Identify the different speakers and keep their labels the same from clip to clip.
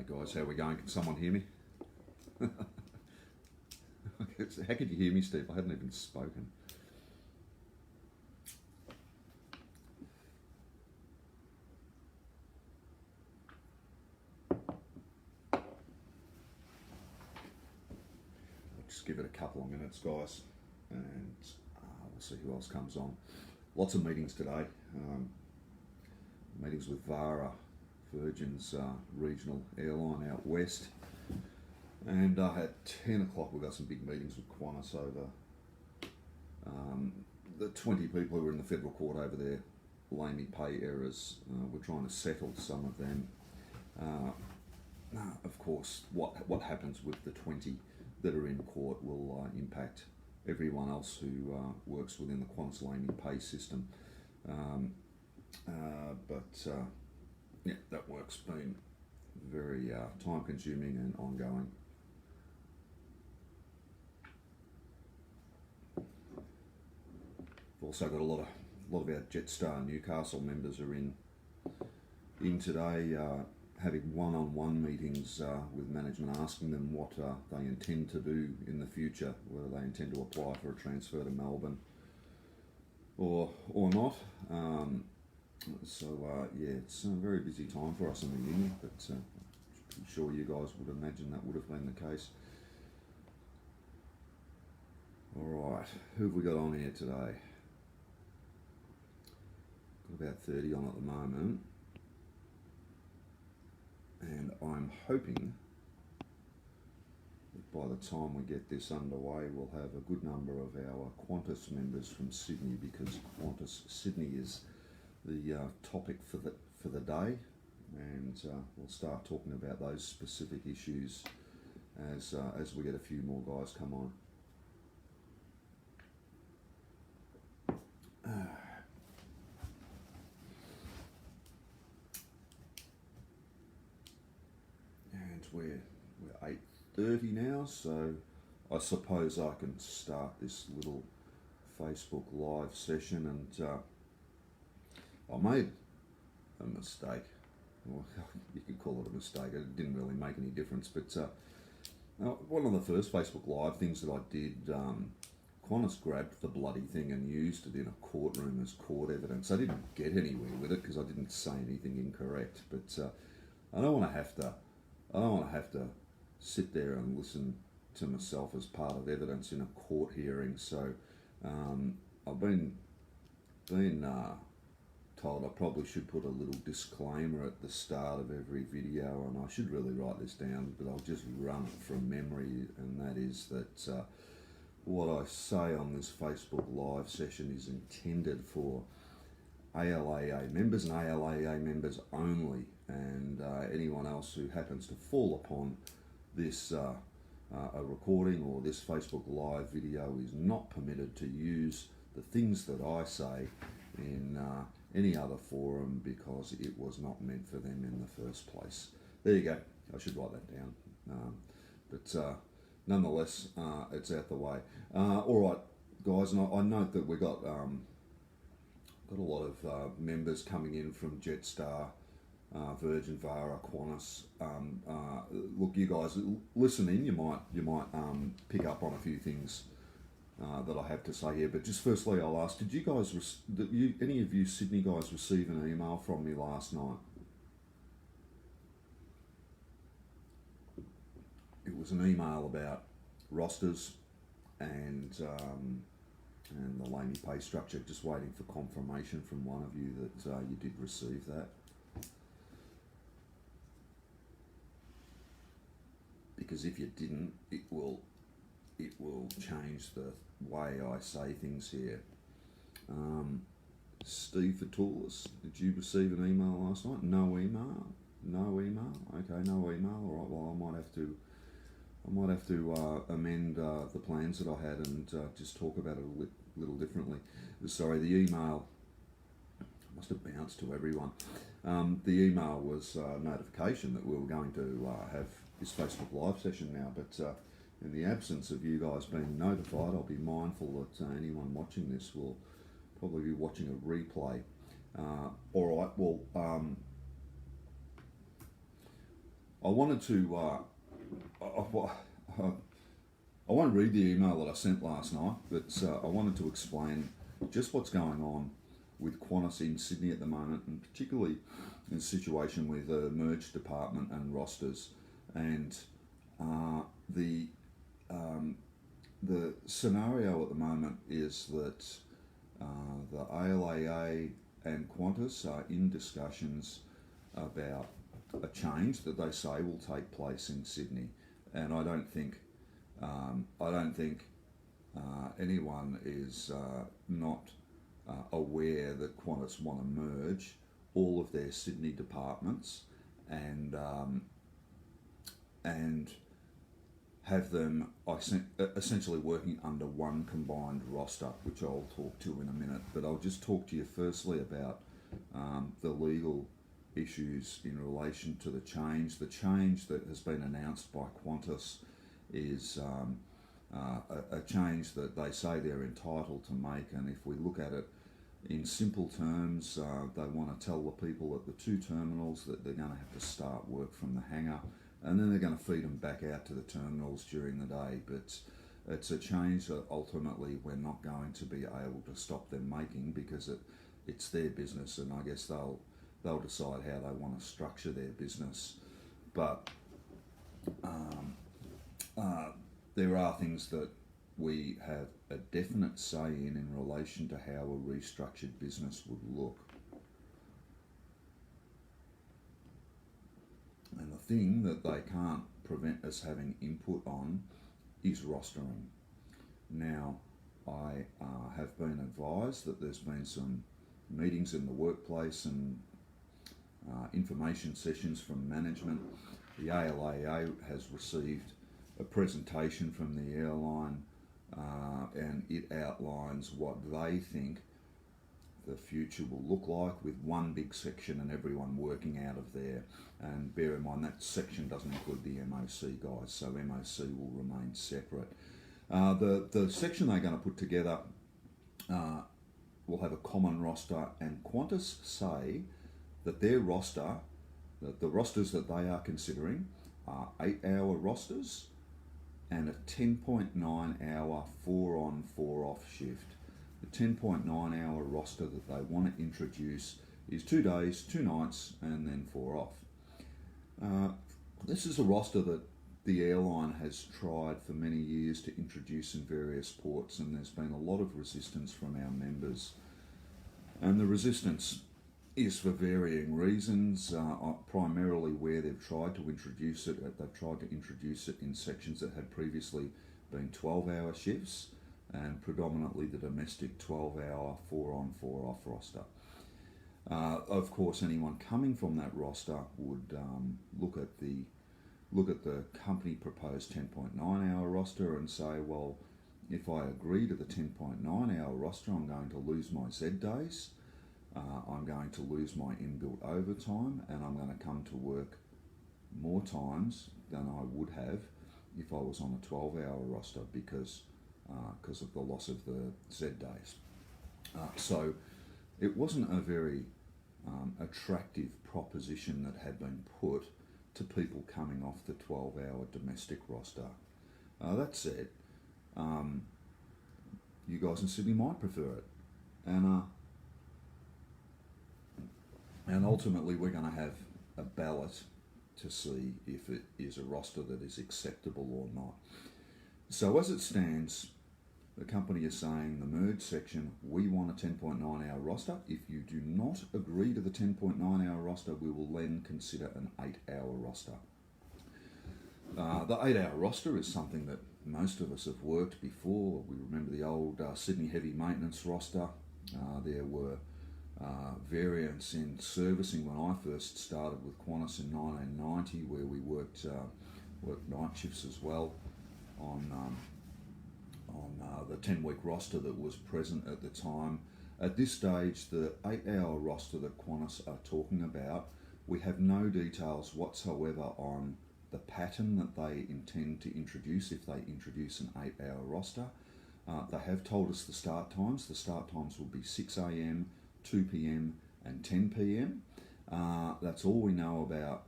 Speaker 1: Guys, how are we going? Can someone hear me? How could you hear me, Steve? I hadn't even spoken. I'll just give it a couple of minutes, guys, and we'll see who else comes on. Lots of meetings today. Meetings with Vara, Virgin's regional airline out west. And at 10 o'clock we've got some big meetings with Qantas over the 20 people who are in the federal court over their ALAEA pay errors. We're trying to settle some of them. Of course, what happens with the 20 that are in court will impact everyone else who works within the Qantas ALAEA pay system. Yeah, that work's been very time consuming and ongoing. We've also got a lot of our Jetstar Newcastle members are in today, having one-on-one meetings with management, asking them what they intend to do in the future, whether they intend to apply for a transfer to Melbourne or not. Yeah, it's a very busy time for us in the union, but I'm sure you guys would imagine that would have been the case. Alright, who have we got on here today? Got about 30 on at the moment, and I'm hoping that by the time we get this underway we'll have a good number of our Qantas members from Sydney, because Qantas Sydney is the topic for the day, and we'll start talking about those specific issues as we get a few more guys come on. And we're 8:30 now, so I suppose I can start this little Facebook live session. And I made a mistake. Well, you could call it a mistake. It didn't really make any difference. But one of the first Facebook Live things that I did, Qantas grabbed the bloody thing and used it in a courtroom as court evidence. I didn't get anywhere with it because I didn't say anything incorrect. But I don't want to have to sit there and listen to myself as part of evidence in a court hearing. So I've been told I probably should put a little disclaimer at the start of every video, and I should really write this down, but I'll just run it from memory, and that is that what I say on this Facebook Live session is intended for ALAEA members and ALAEA members only, and anyone else who happens to fall upon this a recording or this Facebook Live video is not permitted to use the things that I say in any other forum, because it was not meant for them in the first place. There you go. I should write that down. But nonetheless, it's out the way. All right, guys, and I note that we got a lot of members coming in from Jetstar, Virgin, Vara, Qantas. Look, you guys listen in. You might pick up on a few things that I have to say here, but just firstly I'll ask, did you guys, any of you Sydney guys receive an email from me last night? It was an email about rosters and the ALAEA pay structure. Just waiting for confirmation from one of you that you did receive that. Because if you didn't, it will change the way I say things here. Steve Fatoulis, did you receive an email last night? No email? No email? Okay, no email. All right, well, I might have to amend the plans that I had and just talk about it a little differently. Sorry, the email must have bounced to everyone. The email was notification that we were going to have this Facebook Live session now, but in the absence of you guys being notified, I'll be mindful that anyone watching this will probably be watching a replay. All right, well, I wanted to I won't read the email that I sent last night, but I wanted to explain just what's going on with Qantas in Sydney at the moment, and particularly in the situation with the merged department and rosters. And the scenario at the moment is that the ALAEA and Qantas are in discussions about a change that they say will take place in Sydney, and I don't think anyone is not aware that Qantas want to merge all of their Sydney departments and have them essentially working under one combined roster, which I'll talk to in a minute. But I'll just talk to you firstly about the legal issues in relation to the change. The change that has been announced by Qantas is a change that they say they're entitled to make, and if we look at it in simple terms, they want to tell the people at the two terminals that they're going to have to start work from the hangar, and then they're going to feed them back out to the terminals during the day. But it's a change that ultimately we're not going to be able to stop them making, because it's their business, and I guess they'll decide how they want to structure their business. But there are things that we have a definite say in relation to how a restructured business would look. And the thing that they can't prevent us having input on is rostering. Now, I have been advised that there's been some meetings in the workplace and information sessions from management. The ALAA has received a presentation from the airline, and it outlines what they think the future will look like, with one big section and everyone working out of there. And bear in mind that section doesn't include the MOC guys, so MOC will remain separate. The section they're going to put together will have a common roster, and Qantas say that their roster, that the rosters that they are considering, are 8-hour rosters and a 10.9-hour 4-on 4-off shift. The 10.9-hour roster that they want to introduce is 2 days, 2 nights, and then 4 off. This is a roster that the airline has tried for many years to introduce in various ports, and there's been a lot of resistance from our members. And the resistance is for varying reasons, primarily where they've tried to introduce it. They've tried to introduce it in sections that had previously been 12-hour shifts, and predominantly the domestic 12-hour 4-on 4-off roster. Of course, anyone coming from that roster would look at the company proposed 10.9-hour roster and say, well, if I agree to the 10.9-hour roster, I'm going to lose my Z days, I'm going to lose my inbuilt overtime, and I'm going to come to work more times than I would have if I was on a 12-hour roster because of the loss of the Z days. So it wasn't a very attractive proposition that had been put to people coming off the 12-hour domestic roster. That said, you guys in Sydney might prefer it, and ultimately we're going to have a ballot to see if it is a roster that is acceptable or not. So as it stands, the company is saying the merge section, we want a 10.9-hour roster. If you do not agree to the 10.9-hour roster, we will then consider an 8-hour roster. The 8-hour roster is something that most of us have worked before. We remember the old Sydney heavy maintenance roster. There were variants in servicing when I first started with Qantas in 1990, where we worked night shifts as well on the 10-week roster that was present at the time. At this stage, the 8-hour roster that Qantas are talking about, we have no details whatsoever on the pattern that they intend to introduce if they introduce an 8-hour roster. They have told us the start times. The start times will be 6 a.m, 2 p.m, and 10 p.m. That's all we know about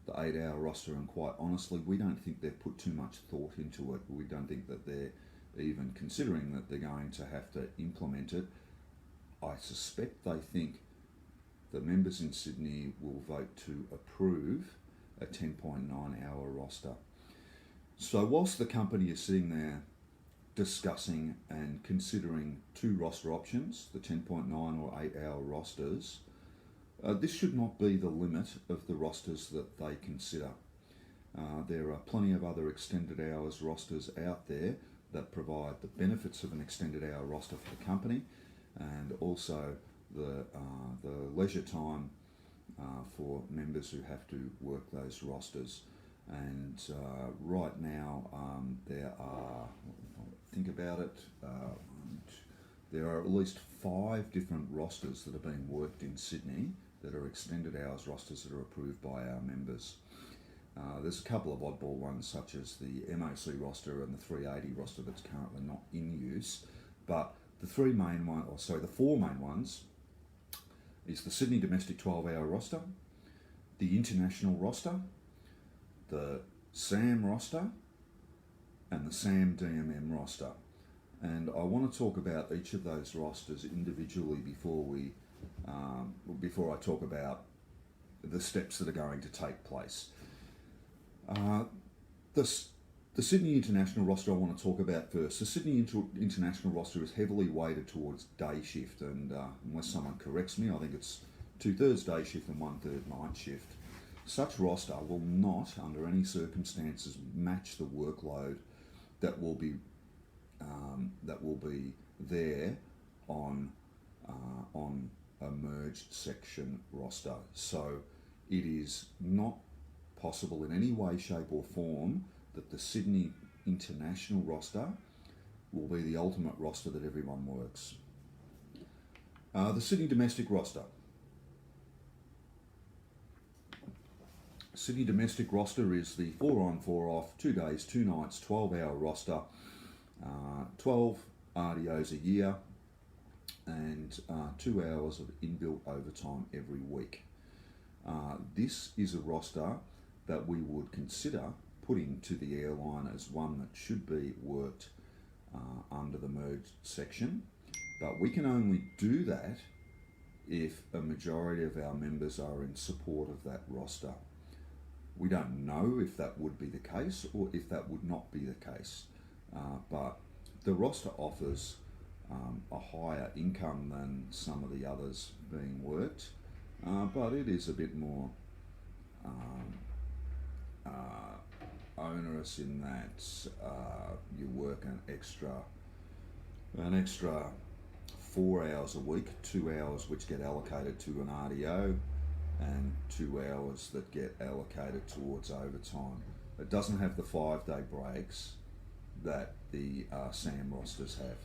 Speaker 1: the 8-hour roster, and quite honestly, we don't think they've put too much thought into it. We don't think that they're even considering that they're going to have to implement it. I suspect they think the members in Sydney will vote to approve a 10.9 hour roster. So whilst the company is sitting there discussing and considering two roster options, the 10.9 or 8-hour rosters, this should not be the limit of the rosters that they consider. There are plenty of other extended hours rosters out there that provide the benefits of an extended hour roster for the company, and also the leisure time for members who have to work those rosters. And right now there are, think about it, there are at least 5 different rosters that are being worked in Sydney that are extended hours rosters that are approved by our members. There's a couple of oddball ones, such as the MOC roster and the 380 roster that's currently not in use, but the 4 main ones is the Sydney domestic 12-hour roster, the international roster, the SAM roster, and the SAM DMM roster. And I want to talk about each of those rosters individually before I talk about the steps that are going to take place. The Sydney International roster I want to talk about first. The Sydney International roster is heavily weighted towards day shift, and unless someone corrects me, I think it's 2/3 day shift and 1/3 night shift. Such roster will not, under any circumstances, match the workload that will be there on a merged section roster. So it is not possible in any way, shape or form that the Sydney International roster will be the ultimate roster that everyone works. The Sydney domestic roster. Sydney domestic roster is the 4 on 4 off, 2 days, 2 nights, 12-hour roster, 12 RDOs a year, and 2 hours of inbuilt overtime every week. This is a roster that we would consider putting to the airline as one that should be worked under the merged section, but we can only do that if a majority of our members are in support of that roster. We don't know if that would be the case or if that would not be the case, but the roster offers a higher income than some of the others being worked, but it is a bit more onerous in that you work an extra 4 hours a week, 2 hours which get allocated to an RDO and 2 hours that get allocated towards overtime. It doesn't have the 5-day breaks that the SAM rosters have,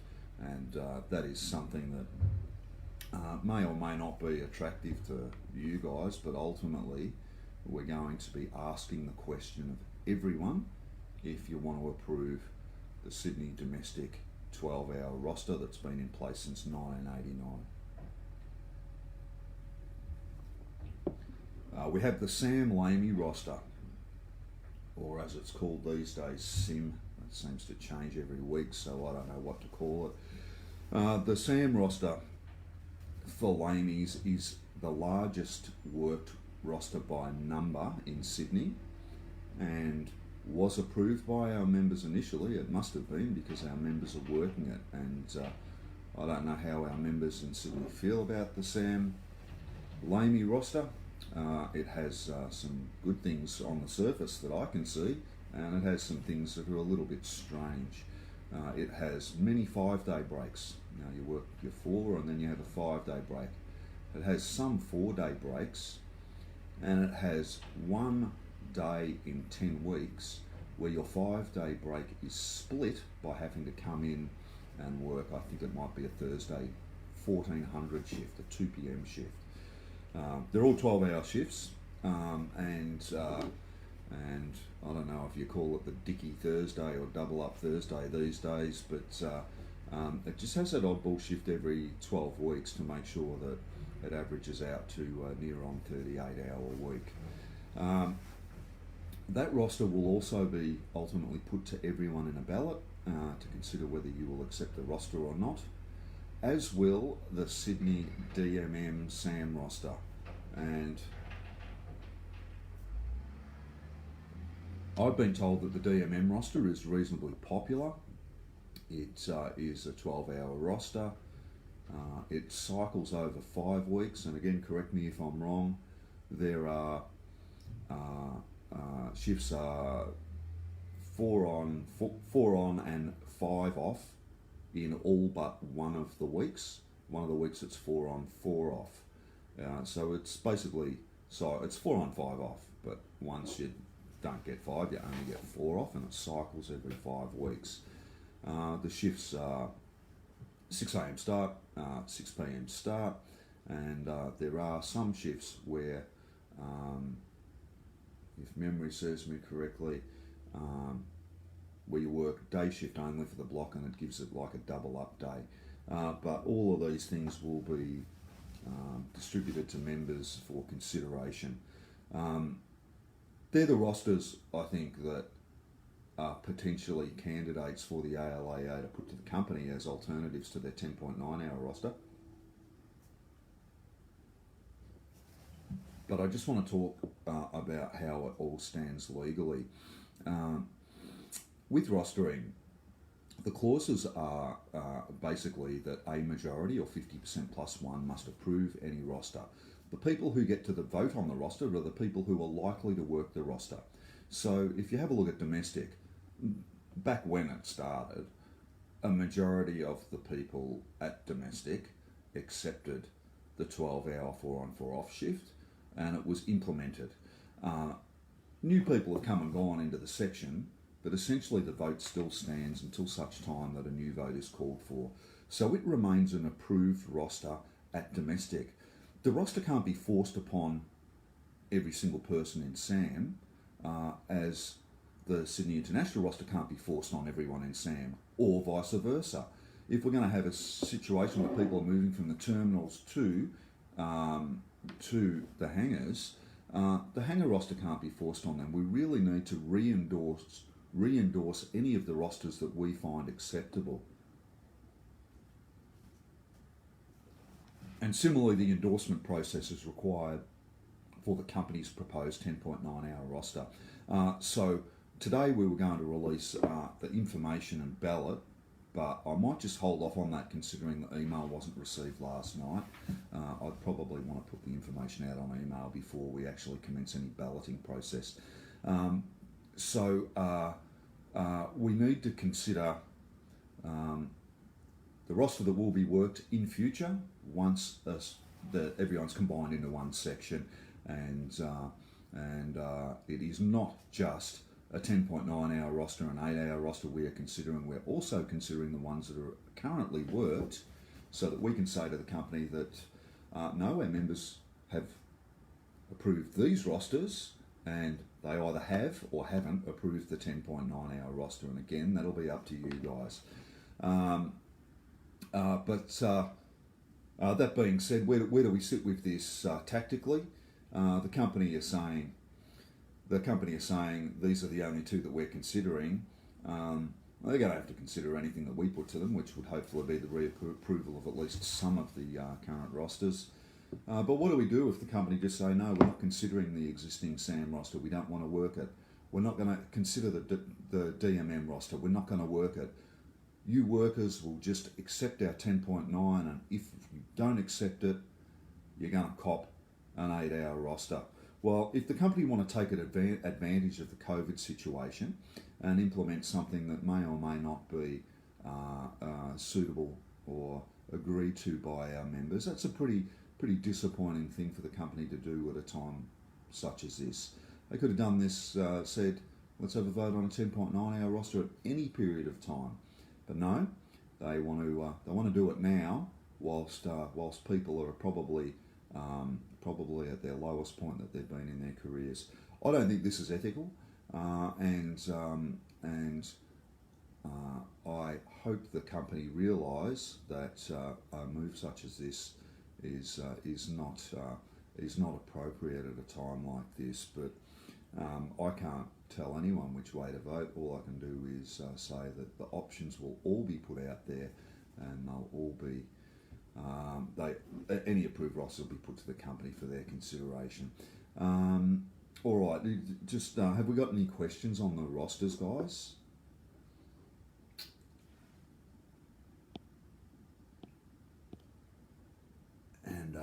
Speaker 1: and that is something that may or may not be attractive to you guys, but ultimately we're going to be asking the question of everyone if you want to approve the Sydney domestic 12-hour roster that's been in place since 1989. We have the Sam Lamey roster, or as it's called these days, SIM. It seems to change every week, so I don't know what to call it. The SAM roster for Lameys is the largest worked roster by number in Sydney, and was approved by our members initially. It must have been, because our members are working it, and I don't know how our members in Sydney feel about the Sam Lamey roster. It has some good things on the surface that I can see, and it has some things that are a little bit strange. It has many 5-day breaks. You work your 4 and then you have a 5-day break. It has some 4-day breaks, and it has 1 day in 10 weeks where your 5-day break is split by having to come in and work, I think it might be a Thursday 1400 shift, a 2 p.m. shift. They're all 12-hour shifts, and I don't know if you call it the Dicky Thursday or Double Up Thursday these days, but it just has that oddball shift every 12 weeks to make sure that it averages out to near on 38-hour week. That roster will also be ultimately put to everyone in a ballot to consider whether you will accept the roster or not, as will the Sydney DMM SAM roster. And I've been told that the DMM roster is reasonably popular. It is a 12-hour roster. It cycles over 5 weeks, and again, correct me if I'm wrong, there are shifts are 4 on and 5 off in all but one of the weeks. One of the weeks it's 4 on, 4 off. So it's basically, it's 4 on, 5 off, but once you don't get 5, you only get 4 off, and it cycles every 5 weeks. The shifts are 6 a.m. start, 6 p.m. start, and there are some shifts where, if memory serves me correctly, where you work day shift only for the block, and it gives it like a double up day. But all of these things will be distributed to members for consideration. They're the rosters, I think, that are potentially candidates for the ALAEA to put to the company as alternatives to their 10.9 hour roster. But I just want to talk about how it all stands legally. With rostering, the clauses are basically that a majority, or 50% plus one, must approve any roster. The people who get to the vote on the roster are the people who are likely to work the roster. So if you have a look at domestic, back when it started, a majority of the people at domestic accepted the 12-hour 4 on 4 off shift, and it was implemented. New people have come and gone into the section, but essentially the vote still stands until such time that a new vote is called for. So it remains an approved roster at domestic. The roster can't be forced upon every single person in SAM, as the Sydney International roster can't be forced on everyone in SAM, or vice versa. If we're going to have a situation where people are moving from the terminals to the hangars, the hangar roster can't be forced on them. We really need to re-endorse any of the rosters that we find acceptable. And similarly, the endorsement process is required for the company's proposed 10.9 hour roster. So today we were going to release the information and ballot, but I might just hold off on that considering the email wasn't received last night. I'd probably want to put the information out on email before we actually commence any balloting process. We need to consider the roster that will be worked in future once everyone's combined into one section, and it is not just a 10.9 hour roster, an 8 hour roster we are considering. We're also considering the ones that are currently worked, so that we can say to the company that no, our members have approved these rosters, and they either have or haven't approved the 10.9 hour roster. And again, that'll be up to you guys. That being said, where do we sit with this tactically? The company is saying these are the only two that we're considering. They're going to have to consider anything that we put to them, which would hopefully be the reapproval of at least some of the current rosters. But what do we do if the company just say, no, we're not considering the existing SAM roster, we don't want to work it. We're not going to consider the DMM roster, we're not going to work it. You workers will just accept our 10.9, and if you don't accept it, you're going to cop an 8 hour roster. Well, if the company want to take advantage of the COVID situation and implement something that may or may not be suitable or agreed to by our members, that's a pretty disappointing thing for the company to do at a time such as this. They could have done this, said, let's have a vote on a 10.9 hour roster at any period of time. But no, they want to do it now, whilst people are probably at their lowest point that they've been in their careers. I don't think this is ethical, and I hope the company realise that a move such as this is not appropriate at a time like this. But I tell anyone which way to vote. All I can do is say that the options will all be put out there, and they'll all be any approved rosters will be put to the company for their consideration. All right, just have we got any questions on the rosters, guys? And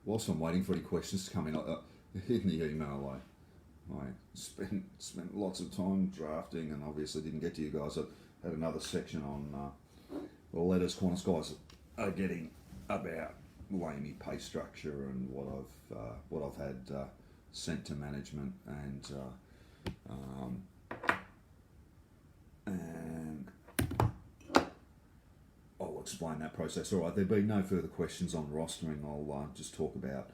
Speaker 1: whilst I'm waiting for any questions to come in, in the email, I spent lots of time drafting, and obviously didn't get to you guys. I had another section on the letters Qantas guys are getting about ALAEA pay structure and what I've had sent to management, and I'll explain that process. All right, there being no further questions on rostering, I'll just talk about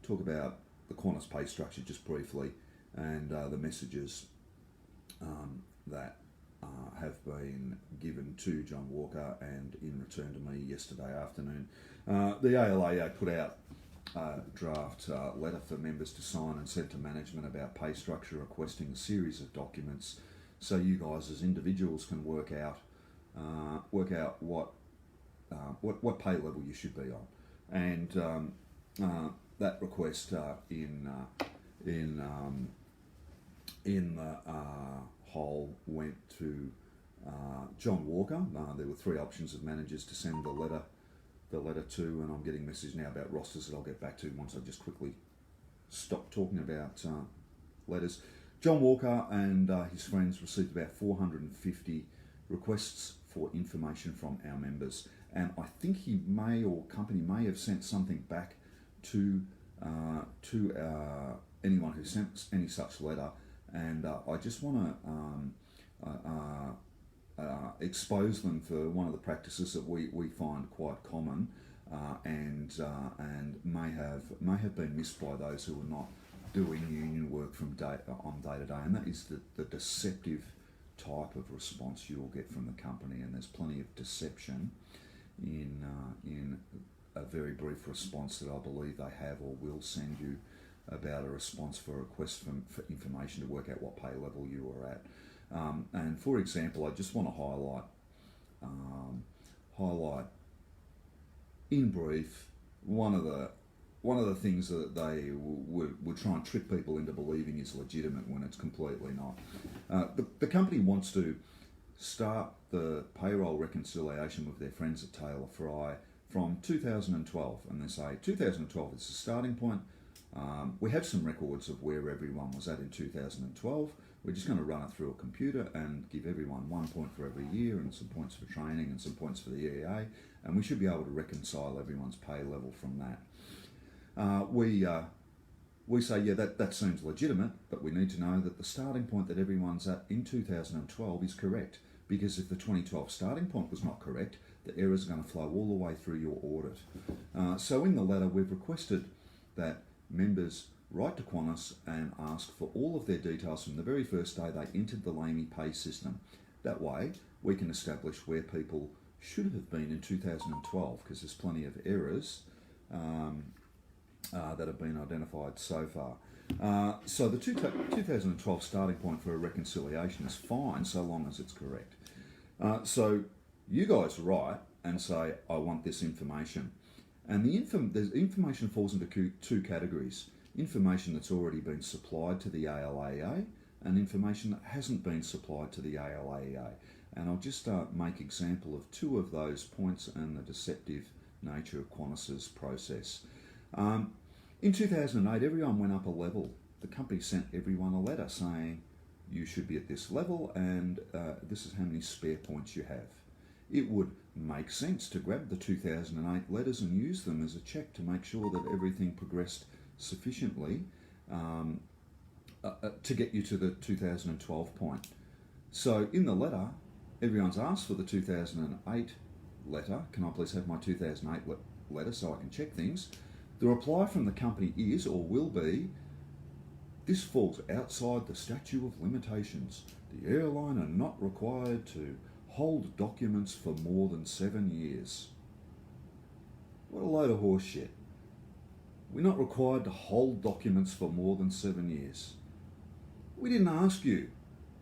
Speaker 1: the Qantas pay structure just briefly, and the messages that have been given to John Walker and in return to me yesterday afternoon. The ALAEA put out a draft letter for members to sign and send to management about pay structure, requesting a series of documents so you guys as individuals can work out what pay level you should be on. And that request in the whole went to John Walker. There were three options of managers to send the letter to, and I'm getting messages now about rosters that I'll get back to once I just quickly stop talking about letters. John Walker and his friends received about 450 requests for information from our members, and I think he may, or company may have sent something back to anyone who sent any such letter. And I just want to expose them for one of the practices that we find quite common, and may have been missed by those who are not doing union work from day to day, and that is the deceptive type of response you will get from the company. And there's plenty of deception in a very brief response that I believe they have or will send you about a response for a request for information to work out what pay level you are at. And for example, I just want to highlight in brief one of the things that they would try and trick people into believing is legitimate when it's completely not. The company wants to start the payroll reconciliation with their friends at Taylor Fry from 2012, and they say 2012 is the starting point. We have some records of where everyone was at in 2012. We're just going to run it through a computer and give everyone 1 point for every year and some points for training and some points for the EEA, and we should be able to reconcile everyone's pay level from that. We say, yeah, that seems legitimate, but we need to know that the starting point that everyone's at in 2012 is correct, because if the 2012 starting point was not correct, the errors are going to flow all the way through your audit. So in the letter, we've requested that members write to Qantas and ask for all of their details from the very first day they entered the ALAEA pay system. That way, we can establish where people should have been in 2012, because there's plenty of errors that have been identified so far. So the 2012 starting point for a reconciliation is fine so long as it's correct. So you guys write and say, I want this information. And the information falls into two categories: information that's already been supplied to the ALAEA and information that hasn't been supplied to the ALAEA. And I'll just make example of two of those points and the deceptive nature of Qantas's process. In 2008, everyone went up a level. The company sent everyone a letter saying, you should be at this level, and this is how many spare points you have. It would make sense to grab the 2008 letters and use them as a check to make sure that everything progressed sufficiently to get you to the 2012 point. So in the letter, everyone's asked for the 2008 letter. Can I please have my 2008 letter so I can check things? The reply from the company is, or will be, this falls outside the statute of limitations. The airline are not required to hold documents for more than 7 years. What a load of horse shit. We're not required to hold documents for more than 7 years. We didn't ask you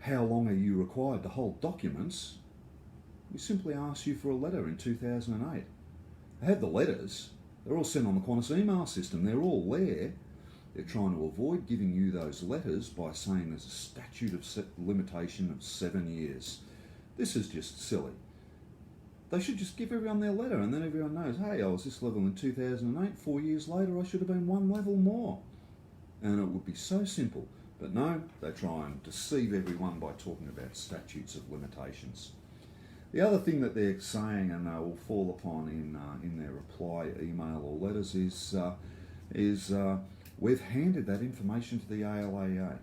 Speaker 1: how long are you required to hold documents. We simply asked you for a letter in 2008. I have the letters. They're all sent on the Qantas email system. They're all there. They're trying to avoid giving you those letters by saying there's a statute of limitation of 7 years. This is just silly. They should just give everyone their letter and then everyone knows, hey, I was this level in 2008, 4 years later I should have been one level more. And it would be so simple. But no, they try and deceive everyone by talking about statutes of limitations. The other thing that they're saying, and they will fall upon in their reply email or letters, is we've handed that information to the ALAEA.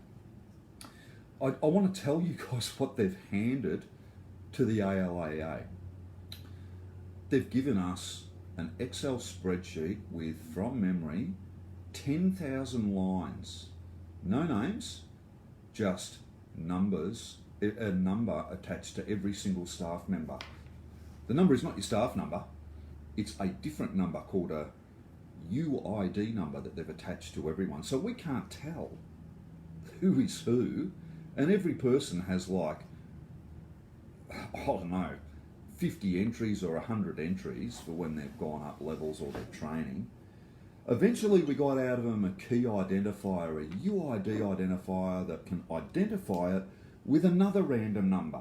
Speaker 1: I want to tell you guys what they've handed to the ALAEA. They've given us an Excel spreadsheet with, from memory, 10,000 lines. No names, just numbers, a number attached to every single staff member. The number is not your staff number, it's a different number called a UID number that they've attached to everyone. So we can't tell who is who, and every person has like, I don't know, 50 entries or 100 entries for when they've gone up levels or their training. Eventually we got out of them a key identifier, a UID identifier that can identify it with another random number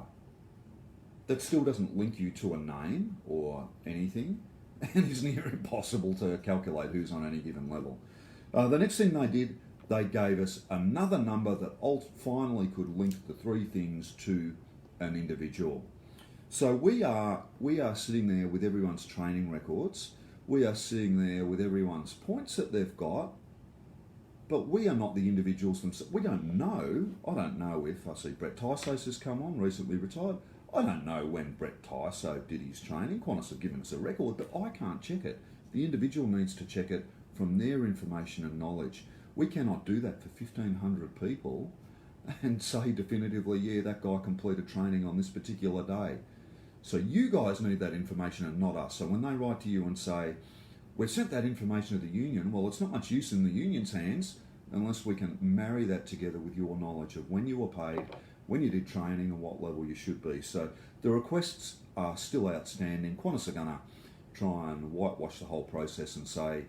Speaker 1: that still doesn't link you to a name or anything and is near impossible to calculate who's on any given level. The next thing they did, they gave us another number that finally could link the three things to an individual. So we are sitting there with everyone's training records. We are sitting there with everyone's points that they've got, but we are not the individuals themselves. We don't know. I don't know if I see Brett Tysos has come on, recently retired. I don't know when Brett Tyso did his training. Qantas have given us a record, but I can't check it. The individual needs to check it from their information and knowledge. We cannot do that for 1,500 people and say definitively, yeah, that guy completed training on this particular day. So you guys need that information and not us. So when they write to you and say, we've sent that information to the union, well, it's not much use in the union's hands unless we can marry that together with your knowledge of when you were paid, when you did training and what level you should be. So the requests are still outstanding. Qantas are going to try and whitewash the whole process and say,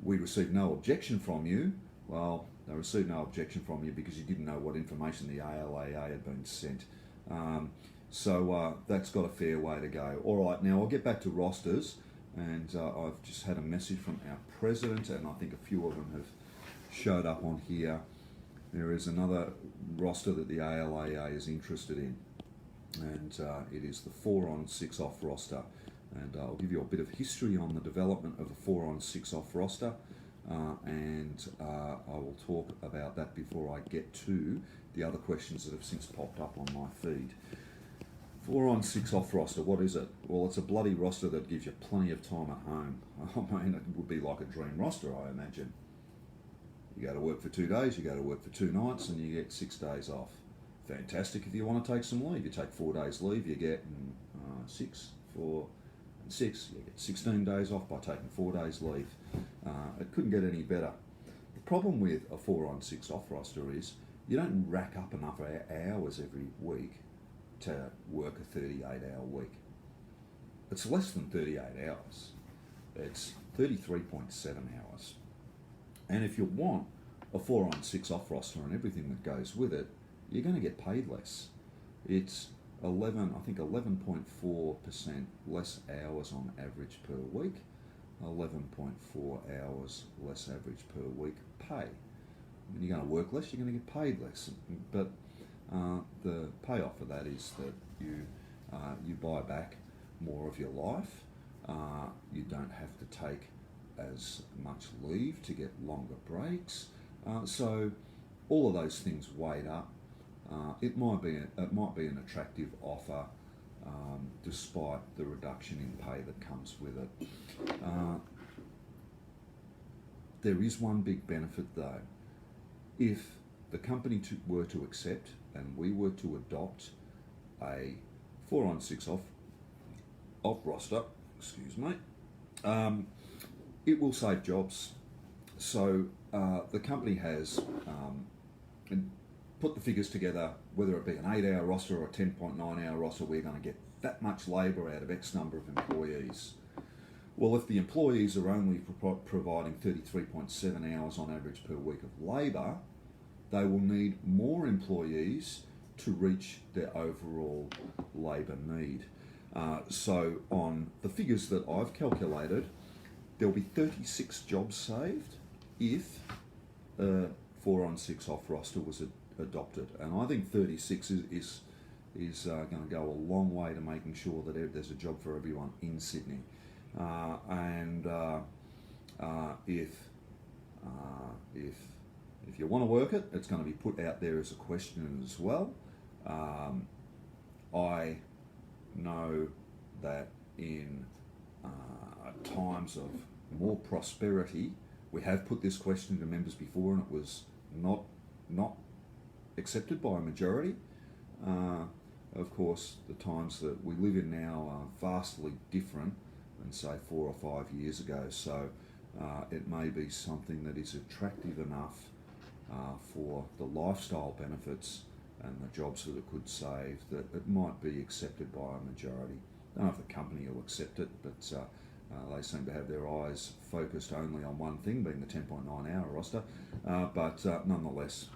Speaker 1: we received no objection from you. Well, they received no objection from you because you didn't know what information the ALAA had been sent. So that's got a fair way to go. All right, now I'll get back to rosters, and I've just had a message from our president, and I think a few of them have showed up on here. There is another roster that the ALAA is interested in, and it is the 4 on 6 off roster. And I'll give you a bit of history on the development of a 4 on 6 off roster, and I will talk about that before I get to the other questions that have since popped up on my feed. 4 on 6 off roster, what is it? Well, it's a bloody roster that gives you plenty of time at home. I mean, it would be like a dream roster, I imagine. You go to work for 2 days, you go to work for 2 nights, and you get 6 days off. Fantastic if you want to take some leave. You take 4 days leave, you get 6, 4, and 6. You get 16 days off by taking 4 days leave. It couldn't get any better. The problem with a 4 on 6 off roster is you don't rack up enough hours every week to work a 38-hour week. It's less than 38 hours. It's 33.7 hours. And if you want a 4 on 6 off roster and everything that goes with it, you're going to get paid less. It's 11.4% less hours on average per week, 11.4 hours less average per week pay. When you're going to work less, you're going to get paid less. But the payoff for that is that you buy back more of your life. You don't have to take as much leave to get longer breaks. So all of those things weighed up. It might be an attractive offer, despite the reduction in pay that comes with it. There is one big benefit though. If the company were to accept and we were to adopt a 4 on 6 off roster, excuse me, it will save jobs. So the company has put the figures together, whether it be an 8-hour roster or a 10.9-hour roster, we're going to get that much labour out of X number of employees. Well, if the employees are only providing 33.7 hours on average per week of labour, they will need more employees to reach their overall labour need. So on the figures that I've calculated, there'll be 36 jobs saved if 4-on-6 off roster was adopted, and I think 36 is going to go a long way to making sure that there's a job for everyone in Sydney. If you want to work it, it's going to be put out there as a question as well. I know that in times of more prosperity, we have put this question to members before, and it was not accepted by a majority. Of course, the times that we live in now are vastly different than, say, 4 or 5 years ago. So it may be something that is attractive enough for the lifestyle benefits and the jobs that it could save that it might be accepted by a majority. I don't know if the company will accept it, but they seem to have their eyes focused only on one thing, being the 10.9-hour roster. But nonetheless,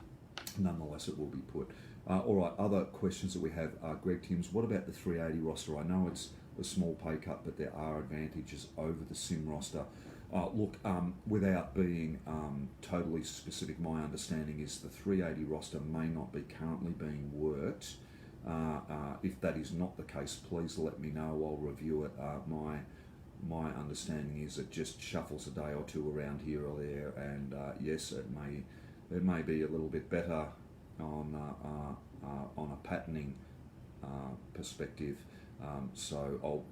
Speaker 1: it will be put. All right, other questions that we have are, Greg Timms, what about the 380 roster? I know it's a small pay cut, but there are advantages over the SIM roster. Look, without being totally specific, my understanding is the 380 roster may not be currently being worked. If that is not the case, please let me know. I'll review it. My understanding is it just shuffles a day or two around here or there, and yes, it may be a little bit better on a patterning perspective. So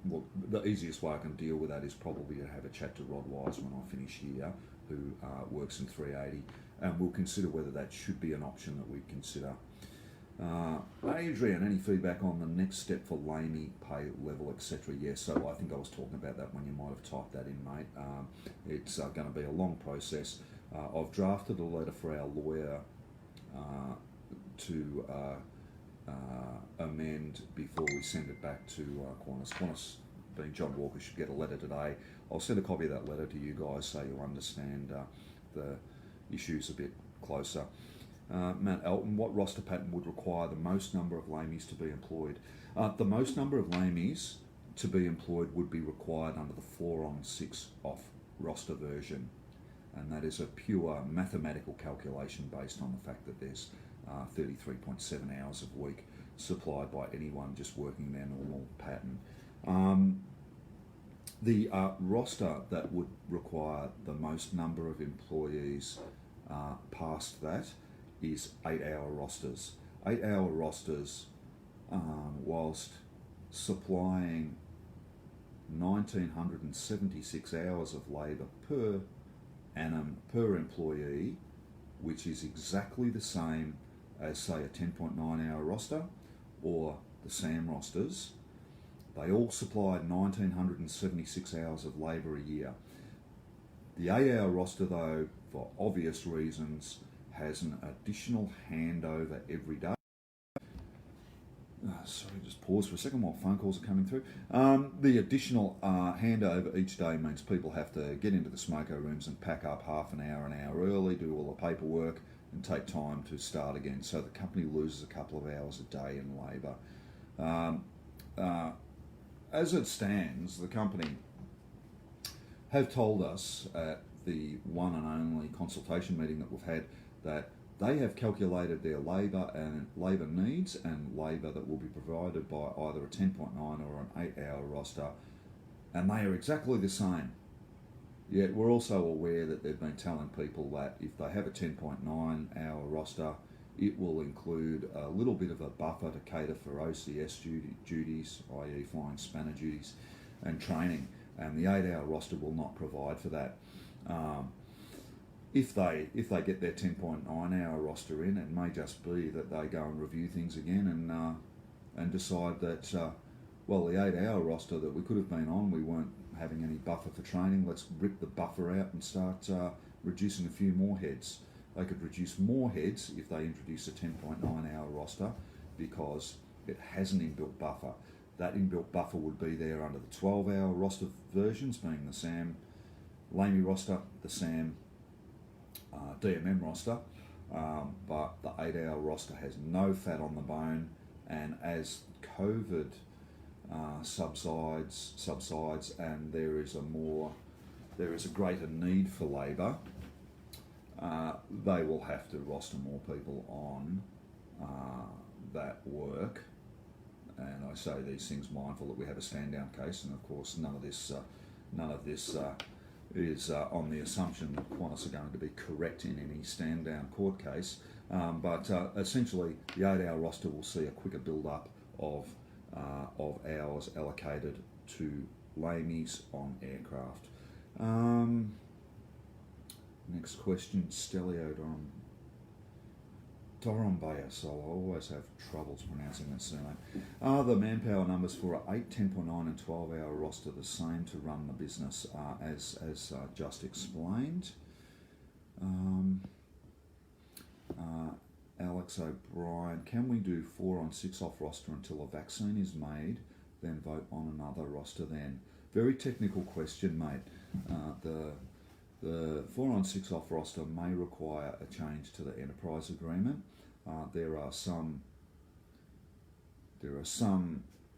Speaker 1: the easiest way I can deal with that is probably to have a chat to Rod Wise when I finish here, who works in 380, and we'll consider whether that should be an option that we consider. Adrian, any feedback on the next step for LAME pay level, etc.? Yes, so I think I was talking about that when you might have typed that in, mate. It's going to be a long process. I've drafted a letter for our lawyer to amend before we send it back to Qantas. Qantas, being John Walker, should get a letter today. I'll send a copy of that letter to you guys so you understand the issues a bit closer. Matt Elton, what roster pattern would require the most number of LAMEs to be employed? The most number of LAMEs to be employed would be required under the 4-on-6 off roster version, and that is a pure mathematical calculation based on the fact that there's 33.7 hours a week supplied by anyone just working their normal pattern. The roster that would require the most number of employees past that is 8-hour rosters. 8-hour rosters, whilst supplying 1,976 hours of labour per annum per employee, which is exactly the same as, say, a 10.9-hour roster or the SAM rosters. They all supplied 1,976 hours of labour a year. The 8-hour roster, though, for obvious reasons, has an additional handover every day. Sorry, just pause for a second while phone calls are coming through. The additional handover each day means people have to get into the smoko rooms and pack up half an hour early, do all the paperwork and take time to start again. So the company loses a couple of hours a day in labour. As it stands, the company have told us at the one and only consultation meeting that we've had that they have calculated their labour needs and labour that will be provided by either a 10.9 or an 8-hour roster, and they are exactly the same. Yet we're also aware that they've been telling people that if they have a 10.9-hour roster, it will include a little bit of a buffer to cater for OCS duties, i.e. flying spanner duties, and training, and the 8-hour roster will not provide for that. If they get their 10.9-hour roster in, it may just be that they go and review things again and decide that, well, the 8-hour roster that we could have been on, we weren't having any buffer for training. Let's rip the buffer out and start reducing a few more heads. They could reduce more heads if they introduce a 10.9 hour roster, because it has an inbuilt buffer. That inbuilt buffer would be there under the 12-hour roster versions, being the SAM ALAEA roster, the SAM DMM roster, but the 8-hour roster has no fat on the bone, and as COVID subsides and there is a greater need for labour, they will have to roster more people on that work. And I say these things mindful that we have a stand down case, and of course none of this is on the assumption that Qantas are going to be correct in any stand down court case. But essentially, the 8-hour roster will see a quicker build up of hours allocated to ALAEAs on aircraft. Next question, Stelio Dorombaya, so I always have troubles pronouncing that surname. Are the manpower numbers for an 8, 10.9 and 12-hour roster the same to run the business as just explained? Alex O'Brien, can we do 4 on 6 off roster until a vaccine is made, then vote on another roster then? Very technical question, mate. The 4 on 6 off roster may require a change to the enterprise agreement. There are some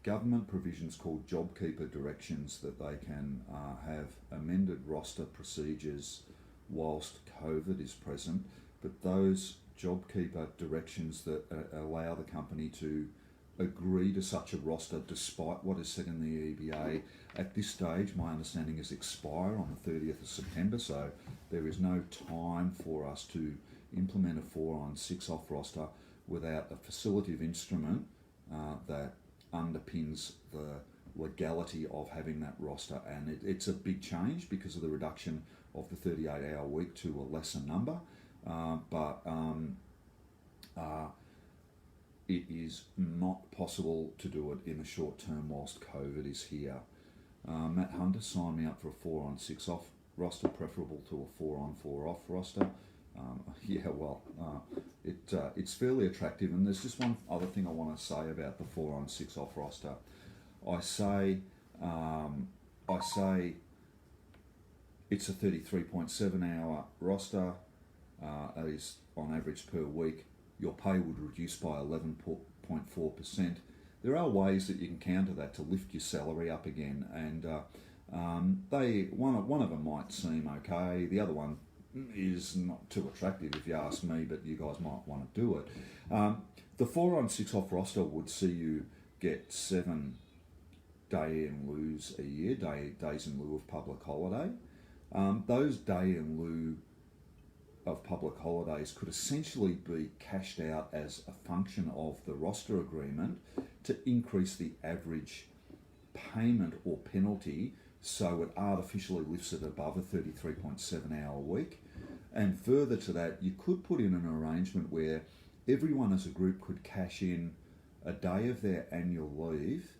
Speaker 1: government provisions called JobKeeper directions that they can have amended roster procedures whilst COVID is present, but those JobKeeper directions that allow the company to agree to such a roster despite what is said in the EBA at this stage, my understanding is expire on the 30th of September, so there is no time for us to implement a 4 on 6 off roster without a facilitative instrument that underpins the legality of having that roster. And it's a big change because of the reduction of the 38-hour week to a lesser number, but it is not possible to do it in the short term whilst COVID is here. Matt Hunter, sign me up for a 4 on 6 off roster, preferable to a 4 on 4 off roster. It's fairly attractive, and there's just one other thing I want to say about the 4 on 6 off roster. I say it's a 33.7 hour roster. That is on average per week. Your pay would reduce by 11.4%. There are ways that you can counter that to lift your salary up again, and one of them might seem okay. The other one is not too attractive if you ask me, but you guys might want to do it. The 4 on 6 off roster would see you get 7 day in lieu a year, days in lieu of public holiday. Those day in lieu of public holidays could essentially be cashed out as a function of the roster agreement to increase the average payment or penalty, so it artificially lifts it above a 33.7 hour week. And further to that, you could put in an arrangement where everyone as a group could cash in a day of their annual leave,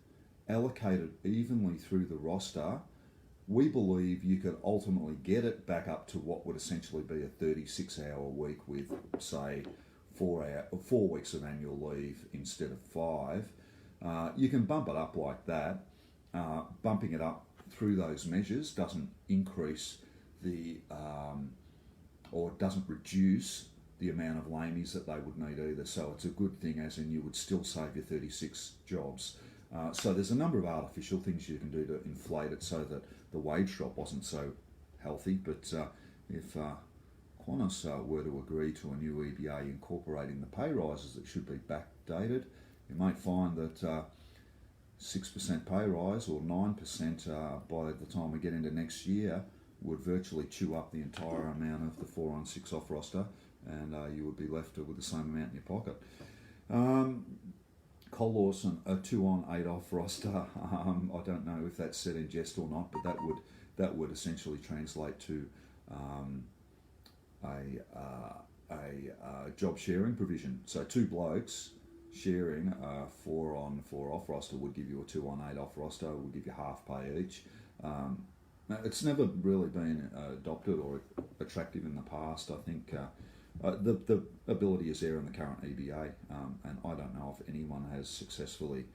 Speaker 1: allocated evenly through the roster. We believe you could ultimately get it back up to what would essentially be a 36-hour week with, say, 4 weeks of annual leave instead of 5. You can bump it up like that. Bumping it up through those measures doesn't increase or doesn't reduce the amount of ALAEAs that they would need either. So it's a good thing, as in you would still save your 36 jobs. So there's a number of artificial things you can do to inflate it so that the wage drop wasn't so healthy. But if Qantas were to agree to a new EBA incorporating the pay rises that should be backdated, you might find that 6% pay rise or 9% by the time we get into next year would virtually chew up the entire amount of the 4 on 6 off roster, and you would be left with the same amount in your pocket. Cole Lawson, a 2 on 8 off roster. I don't know if that's said in jest or not, but that would essentially translate to a job sharing provision. So 2 blokes sharing a 4 on 4 off roster would give you a 2 on 8 off roster, would give you half pay each. It's never really been adopted or attractive in the past. I think The ability is there in the current EBA, and I don't know if anyone has successfully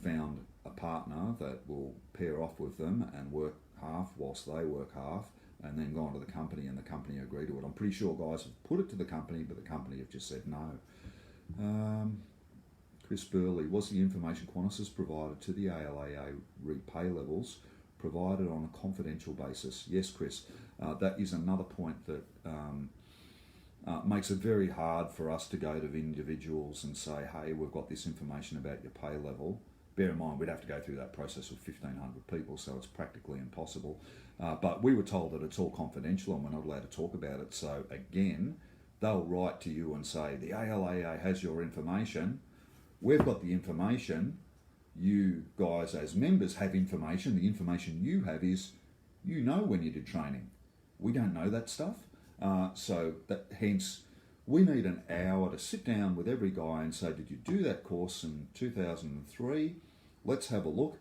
Speaker 1: found a partner that will pair off with them and work half whilst they work half, and then gone to the company and the company agree to it. I'm pretty sure guys have put it to the company, but the company have just said no. Chris Burley, was the information Qantas has provided to the ALAEA repay levels provided on a confidential basis? Yes, Chris. That is another point that makes it very hard for us to go to individuals and say, hey, we've got this information about your pay level. Bear in mind, we'd have to go through that process with 1,500 people, so it's practically impossible. But we were told that it's all confidential and we're not allowed to talk about it. So again, they'll write to you and say, the ALAEA has your information. We've got the information. You guys as members have information. The information you have is, you know when you did training. We don't know that stuff. So that hence, we need an hour to sit down with every guy and say, did you do that course in 2003? Let's have a look.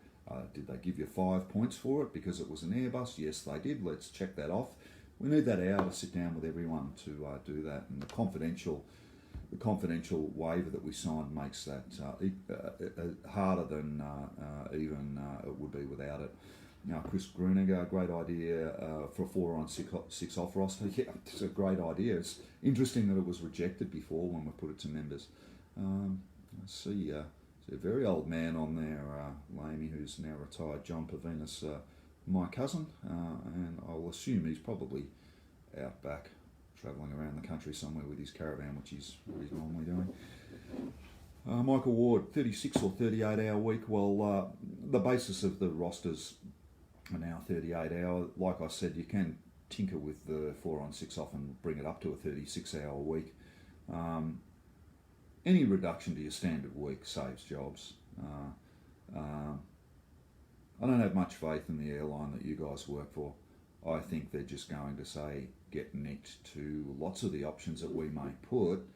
Speaker 1: Did they give you 5 points for it because it was an Airbus? Yes, they did. Let's check that off. We need that hour to sit down with everyone to do that. And the confidential waiver that we signed makes that harder than even it would be without it. Chris Gruninger, great idea for a 4 on 6 off roster. Yeah, it's a great idea. It's interesting that it was rejected before when we put it to members. I see a very old man on there, Lamey, who's now retired, John Purvinas, my cousin, and I'll assume he's probably out back travelling around the country somewhere with his caravan, which is what he's normally doing. Michael Ward, 36 or 38 hour week. Well, the basis of the rosters are now 38 hour. Like I said, you can tinker with the 4 on 6 off and bring it up to a 36 hour week. Any reduction to your standard week saves jobs. I don't have much faith in the airline that you guys work for. I think they're just going to say, get nicked to lots of the options that we may put.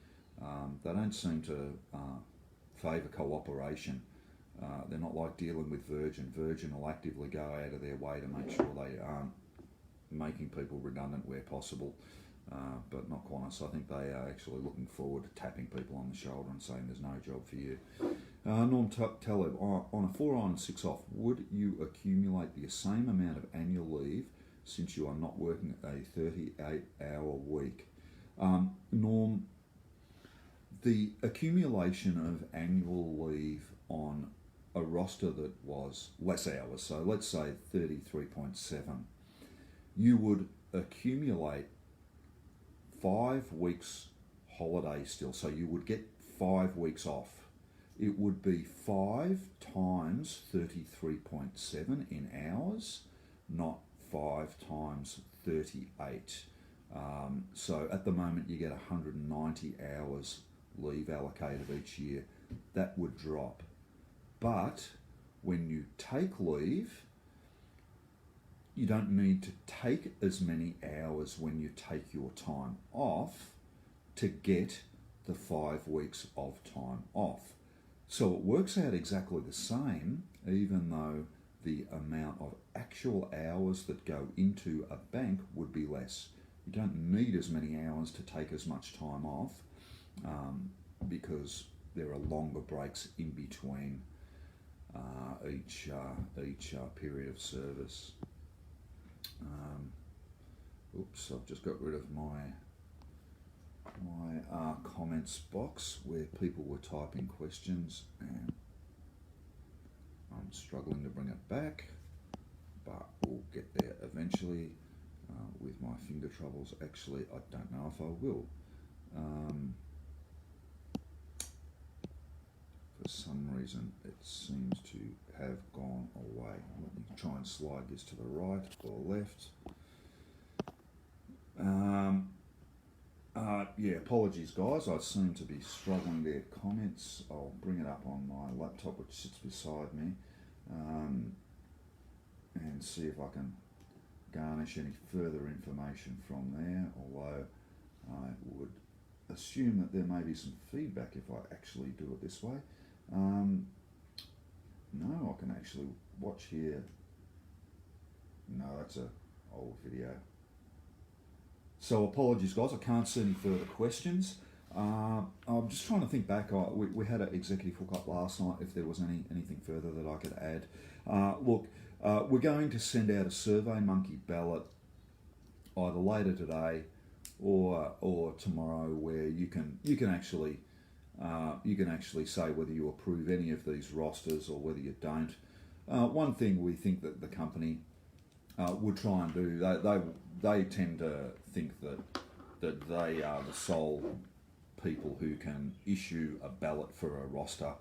Speaker 1: They don't seem to favour cooperation. They're not like dealing with Virgin. Virgin will actively go out of their way to make sure they aren't making people redundant where possible, but not Qantas. I think they are actually looking forward to tapping people on the shoulder and saying there's no job for you. Norm Taleb, on a 4 on 6 off, would you accumulate the same amount of annual leave since you are not working a 38-hour week? Norm, the accumulation of annual leave on a roster that was less hours, so let's say 33.7, you would accumulate 5 weeks holiday still, so you would get 5 weeks off. It would be 5 times 33.7 in hours, not 5 times 38. So at the moment you get 190 hours leave allocated each year. That would drop. But when you take leave, you don't need to take as many hours when you take your time off to get the 5 weeks of time off. So it works out exactly the same, even though the amount of actual hours that go into a bank would be less. You don't need as many hours to take as much time off because there are longer breaks in between each period of service. Oops, I've just got rid of my comments box where people were typing questions, and I'm struggling to bring it back, but we'll get there eventually. With my finger troubles, actually, I don't know if I will. For some reason, it seems to have gone away. Let me try and slide this to the right or left. Yeah, apologies guys, I seem to be struggling to get comments. I'll bring it up on my laptop which sits beside me and see if I can garnish any further information from there, although I would assume that there may be some feedback if I actually do it this way. No, I can actually watch here. No, that's an old video. So apologies, guys. I can't see any further questions. I'm just trying to think back. We had an executive hookup last night. If there was anything further that I could add, look, we're going to send out a SurveyMonkey ballot either later today or tomorrow, where you can actually say whether you approve any of these rosters or whether you don't. One thing we think that the company would try and do, they tend to think that they are the sole people who can issue a ballot for a roster.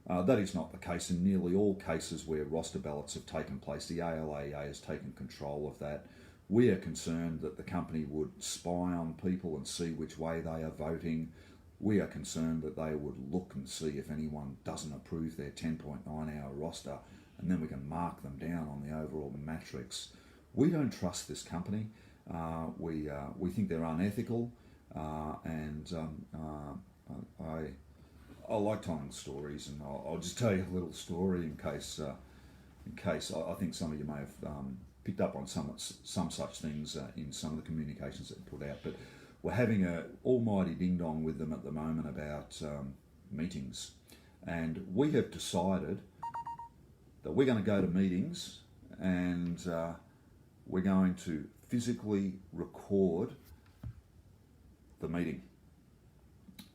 Speaker 1: That is not the case in nearly all cases where roster ballots have taken place. The ALAEA has taken control of that. We are concerned that the company would spy on people and see which way they are voting. We are concerned that they would look and see if anyone doesn't approve their 10.9-hour roster, and then we can mark them down on the overall matrix. We don't trust this company. We think they're unethical, and I like telling stories, and I'll just tell you a little story in case I think some of you may have picked up on some such things in some of the communications that are put out. But we're having a almighty ding-dong with them at the moment about meetings, and we have decided that we're going to go to meetings and we're going to physically record the meeting.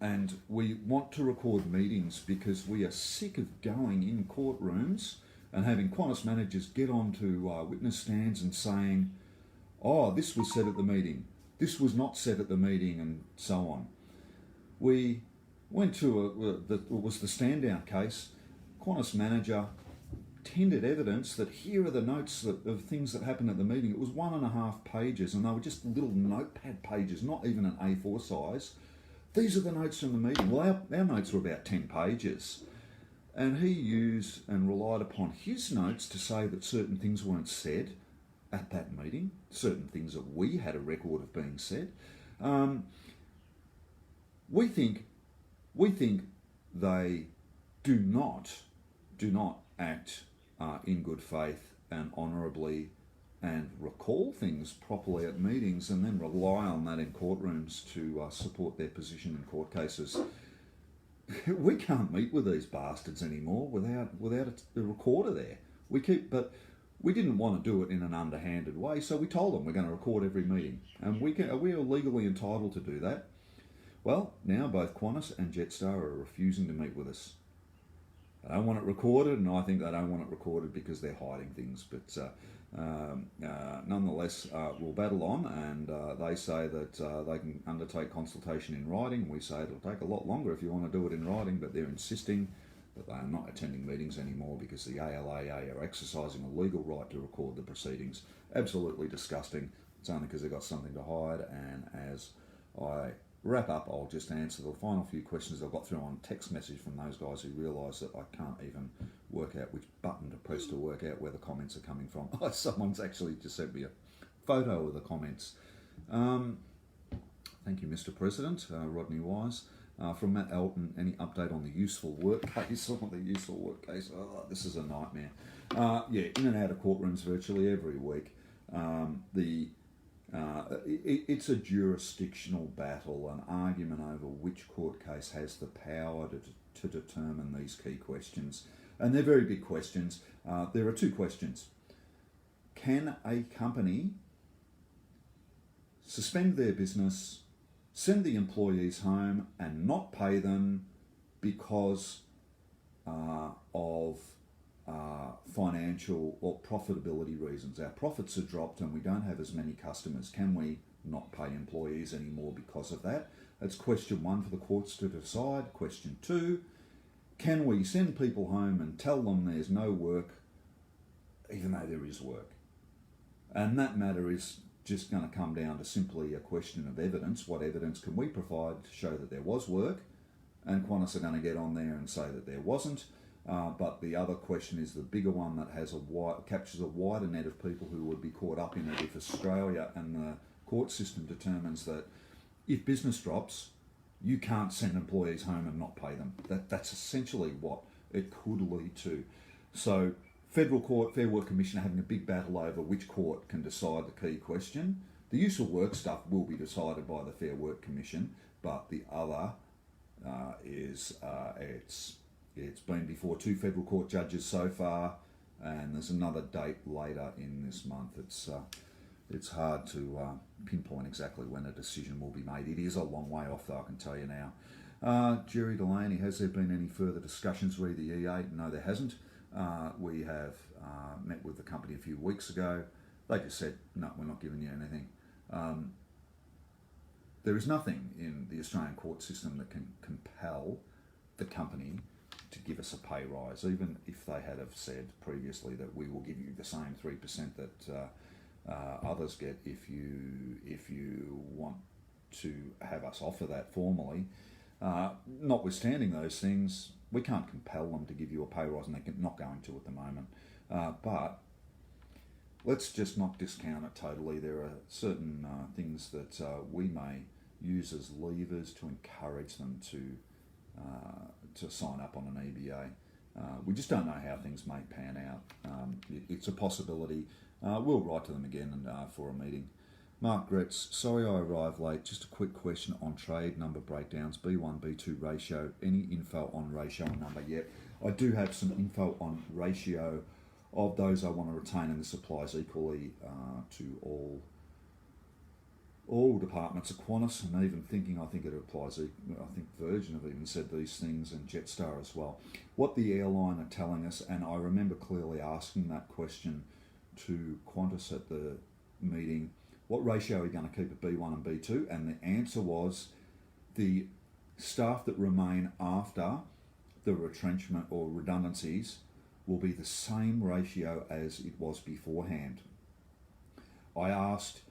Speaker 1: And we want to record meetings because we are sick of going in courtrooms and having Qantas managers get onto witness stands and saying, oh, this was said at the meeting, this was not said at the meeting, and so on. We went to it was the stand-down case. Qantas manager tendered evidence that here are the notes of things that happened at the meeting. It was 1.5 pages, and they were just little notepad pages, not even an A4 size. These are the notes from the meeting. Well, our notes were about 10 pages. And he used and relied upon his notes to say that certain things weren't said at that meeting, certain things that we had a record of being said. We think they do not act in good faith and honourably and recall things properly at meetings and then rely on that in courtrooms to support their position in court cases. We can't meet with these bastards anymore without a recorder there. But we didn't want to do it in an underhanded way, so we told them we're going to record every meeting, and we are legally entitled to do that. Well, now both Qantas and Jetstar are refusing to meet with us. They don't want it recorded, and I think they don't want it recorded because they're hiding things. But nonetheless, we'll battle on, and they say that they can undertake consultation in writing. We say it'll take a lot longer if you want to do it in writing, but they're insisting that they are not attending meetings anymore because the ALAEA are exercising a legal right to record the proceedings. Absolutely disgusting. It's only because they've got something to hide. And as I wrap up, I'll just answer the final few questions I got through on text message from those guys who realise that I can't even work out which button to press to work out where the comments are coming from. Someone's actually just sent me a photo of the comments. Thank you, Mr. President, Rodney Wise. From Matt Elton, any update on the useful work case? Oh, the useful work case. Oh, this is a nightmare. In and out of courtrooms virtually every week. It's a jurisdictional battle, an argument over which court case has the power to determine these key questions. And they're very big questions. There are two questions. Can a company suspend their business, send the employees home and not pay them because of financial or profitability reasons? Our profits are dropped and we don't have as many customers. Can we not pay employees anymore because of that? That's question one for the courts to decide. Question two, can we send people home and tell them there's no work even though there is work? And that matter is just going to come down to simply a question of evidence. What evidence can we provide to show that there was work? And Qantas are going to get on there and say that there wasn't. But the other question is the bigger one that has captures a wider net of people who would be caught up in it if Australia and the court system determines that if business drops, you can't send employees home and not pay them. That's essentially what it could lead to. So Federal Court, Fair Work Commission are having a big battle over which court can decide the key question. The useful work stuff will be decided by the Fair Work Commission, but the other it's been before 2 federal court judges so far, and there's another date later in this month. It's hard to pinpoint exactly when a decision will be made. It is a long way off, though, I can tell you now. Jerry Delaney, has there been any further discussions re the EA? No, there hasn't. We have met with the company a few weeks ago. They just said, no, we're not giving you anything. There is nothing in the Australian court system that can compel the company to give us a pay rise, even if they had have said previously that we will give you the same 3% that others get if you want to have us offer that formally. Notwithstanding those things, we can't compel them to give you a pay rise, and they're not going to at the moment. But let's just not discount it totally. There are certain things that we may use as levers to encourage them to sign up on an EBA. We just don't know how things may pan out. It's a possibility. We'll write to them again and for a meeting. Mark Gretz, sorry I arrived late. Just a quick question on trade number breakdowns, B1, B2 ratio. Any info on ratio and number yet? I do have some info on ratio of those I want to retain, and this applies equally to all departments of Qantas, and even I think it applies, I think Virgin have even said these things, and Jetstar as well. What the airline are telling us, and I remember clearly asking that question to Qantas at the meeting, what ratio are you going to keep at B1 and B2? And the answer was the staff that remain after the retrenchment or redundancies will be the same ratio as it was beforehand. I asked,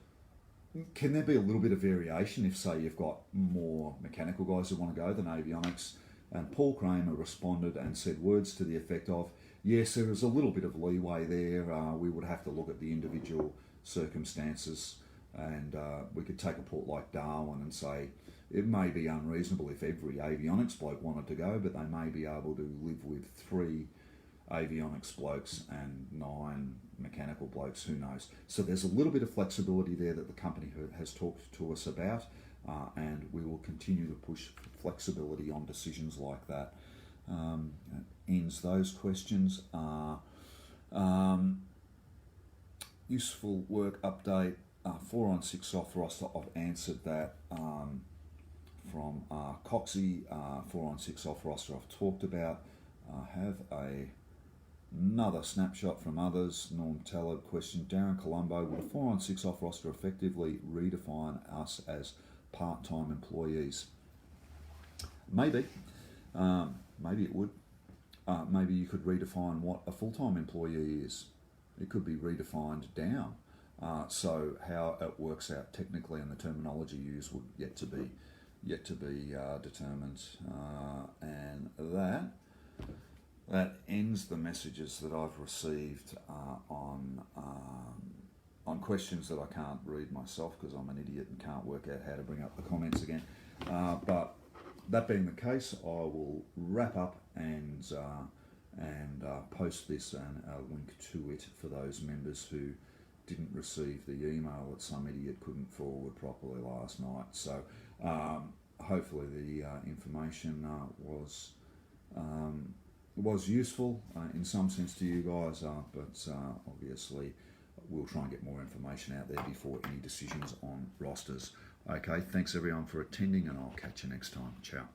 Speaker 1: can there be a little bit of variation if, say, you've got more mechanical guys who want to go than avionics? And Paul Kramer responded and said words to the effect of, yes, there is a little bit of leeway there. We would have to look at the individual circumstances, and we could take a port like Darwin and say it may be unreasonable if every avionics bloke wanted to go, but they may be able to live with 3 avionics blokes and 9 mechanical blokes, who knows. So there's a little bit of flexibility there that the company has talked to us about, and we will continue to push flexibility on decisions like that. Ends those questions. Useful work update, 4 on 6 off roster. I've answered that from Coxie. 4 on 6 off roster I've talked about. Have another snapshot from others. Norm Taleb question, Darren Colombo, would a 4 on 6 off roster effectively redefine us as part-time employees? Maybe. Maybe it would. Maybe you could redefine what a full-time employee is. It could be redefined down. So how it works out technically and the terminology used would yet to be determined. And that ends the messages that I've received on questions that I can't read myself because I'm an idiot and can't work out how to bring up the comments again. But that being the case, I will wrap up and post this and a link to it for those members who didn't receive the email that some idiot couldn't forward properly last night. So hopefully the information was useful in some sense to you guys, but obviously we'll try and get more information out there before any decisions on rosters. Okay, thanks everyone for attending, and I'll catch you next time. Ciao.